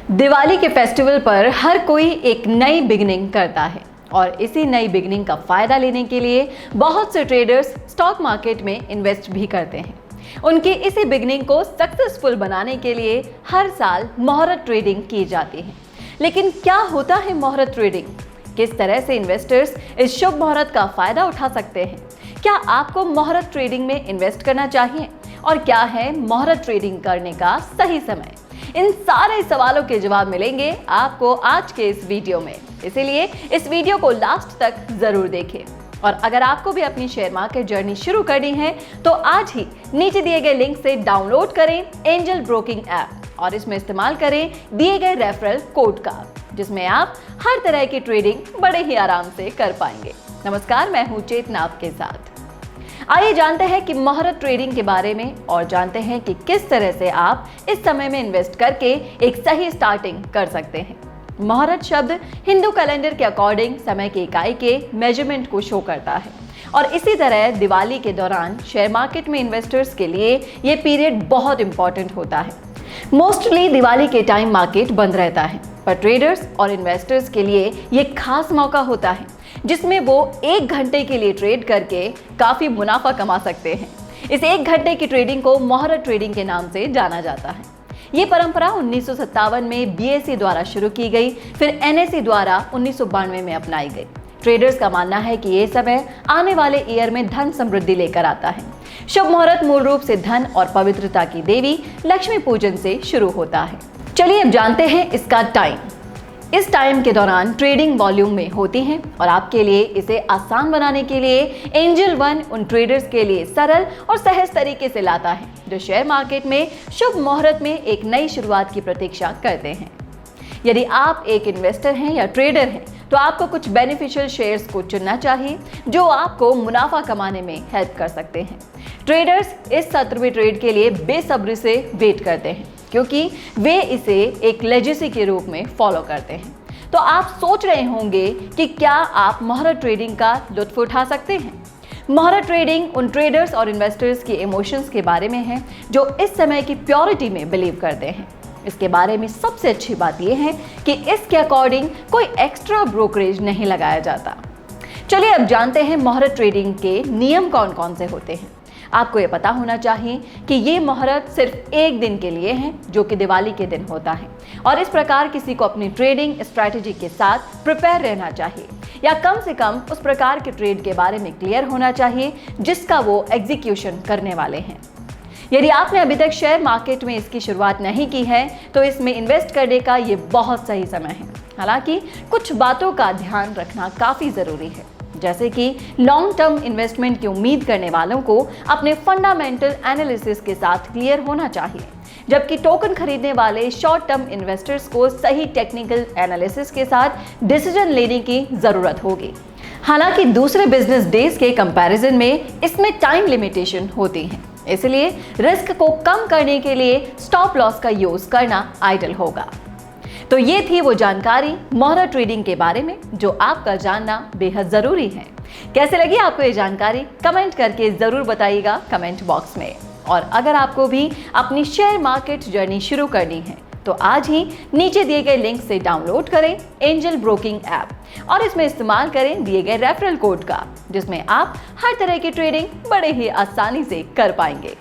दिवाली के फेस्टिवल पर हर कोई एक नई बिगनिंग करता है और इसी नई बिगनिंग का फायदा लेने के लिए बहुत से ट्रेडर्स स्टॉक मार्केट में इन्वेस्ट भी करते हैं। उनकी इसी बिगनिंग को सक्सेसफुल बनाने के लिए हर साल मुहूर्त ट्रेडिंग की जाती है। लेकिन क्या होता है मुहूर्त ट्रेडिंग? किस तरह से इन्वेस्टर्स इस शुभ मुहूर्त का फायदा उठा सकते हैं? क्या आपको मुहूर्त ट्रेडिंग में इन्वेस्ट करना चाहिए? और क्या है मुहूर्त ट्रेडिंग करने का सही समय? इन सारे सवालों के जवाब मिलेंगे आपको आज के इस वीडियो में, इसीलिए इस वीडियो को लास्ट तक जरूर देखें। और अगर आपको भी अपनी शेयर मार्केट जर्नी शुरू करनी है तो आज ही नीचे दिए गए लिंक से डाउनलोड करें एंजल ब्रोकिंग ऐप और इसमें इस्तेमाल करें दिए गए रेफरल कोड का, जिसमें आप हर तरह की ट्रेडिंग बड़े ही आराम से कर पाएंगे। नमस्कार, मैं हूं चेतना आपके साथ। आइए जानते हैं कि मुहूर्त ट्रेडिंग के बारे में और जानते हैं कि किस तरह से आप इस समय में इन्वेस्ट करके एक सही स्टार्टिंग कर सकते हैं। मुहूर्त शब्द हिंदू कैलेंडर के अकॉर्डिंग समय की इकाई के मेजरमेंट को शो करता है और इसी तरह दिवाली के दौरान शेयर मार्केट में इन्वेस्टर्स के लिए ये पीरियड बहुत इंपॉर्टेंट होता है। मोस्टली दिवाली के टाइम मार्केट बंद रहता है, पर ट्रेडर्स और इन्वेस्टर्स के लिए ये खास मौका होता है जिसमें वो 1 घंटे के लिए ट्रेड करके काफी मुनाफा कमा सकते हैं। इस 1 घंटे की ट्रेडिंग को मुहूर्त ट्रेडिंग के नाम से जाना जाता है। ये परंपरा 1957 में बीएसई द्वारा शुरू की गई, फिर एनएसई द्वारा 1992 में अपनाई गई। ट्रेडर्स का मानना है कि ये समय आने वाले ईयर में धन समृद्धि लेकर आता है। शुभ मुहूर्त मूल रूप से धन और पवित्रता की देवी लक्ष्मी पूजन से शुरू होता है। चलिए अब जानते हैं इसका टाइम। इस टाइम के दौरान ट्रेडिंग वॉल्यूम में होती है और आपके लिए इसे आसान बनाने के लिए एंजल वन उन ट्रेडर्स के लिए सरल और सहज तरीके से लाता है जो शेयर मार्केट में शुभ मुहूर्त में एक नई शुरुआत की प्रतीक्षा करते हैं। यदि आप एक इन्वेस्टर हैं या ट्रेडर हैं तो आपको कुछ बेनिफिशियल शेयर्स को चुनना चाहिए जो आपको मुनाफा कमाने में हेल्प कर सकते हैं। ट्रेडर्स इस सत्र में ट्रेड के लिए बेसब्री से वेट करते हैं क्योंकि वे इसे एक लेजेसी के रूप में फॉलो करते हैं। तो आप सोच रहे होंगे कि क्या आप मुहूर्त ट्रेडिंग का लुत्फ उठा सकते हैं? मुहूर्त ट्रेडिंग उन ट्रेडर्स और इन्वेस्टर्स के इमोशंस के बारे में है जो इस समय की प्योरिटी में बिलीव करते हैं। इसके बारे में सबसे अच्छी बात यह है कि इसके अकॉर्डिंग कोई एक्स्ट्रा ब्रोकरेज नहीं लगाया जाता। चलिए अब जानते हैं मुहूर्त ट्रेडिंग के नियम कौन कौन से होते हैं। आपको ये पता होना चाहिए कि ये मुहूर्त सिर्फ 1 दिन के लिए है जो कि दिवाली के दिन होता है और इस प्रकार किसी को अपनी ट्रेडिंग स्ट्रैटेजी के साथ प्रिपेयर रहना चाहिए या कम से कम उस प्रकार के ट्रेड के बारे में क्लियर होना चाहिए जिसका वो एग्जीक्यूशन करने वाले हैं। यदि आपने अभी तक शेयर मार्केट में इसकी शुरुआत नहीं की है तो इसमें इन्वेस्ट करने का ये बहुत सही समय है। हालांकि कुछ बातों का ध्यान रखना काफ़ी ज़रूरी है, जैसे कि लॉन्ग टर्म इन्वेस्टमेंट की उम्मीद करने वालों को अपने फंडामेंटल एनालिसिस के साथ क्लियर होना चाहिए, जबकि टोकन खरीदने वाले शॉर्ट टर्म इन्वेस्टर्स को सही टेक्निकल एनालिसिस के साथ डिसीजन लेने की ज़रूरत होगी। हालांकि दूसरे बिजनेस डेज के कंपैरिजन में इसमें टाइम लिमिटेशन होती है, इसलिए रिस्क को कम करने के लिए स्टॉप लॉस का यूज करना आइडल होगा। तो ये थी वो जानकारी मुहूर्त ट्रेडिंग के बारे में जो आपका जानना बेहद जरूरी है। कैसे लगी आपको ये जानकारी? कमेंट करके जरूर बताइएगा कमेंट बॉक्स में। और अगर आपको भी अपनी शेयर मार्केट जर्नी शुरू करनी है तो आज ही नीचे दिए गए लिंक से डाउनलोड करें एंजल ब्रोकिंग ऐप और इसमें इस्तेमाल करें दिए गए रेफरल कोड का, जिसमें आप हर तरह की ट्रेडिंग बड़े ही आसानी से कर पाएंगे।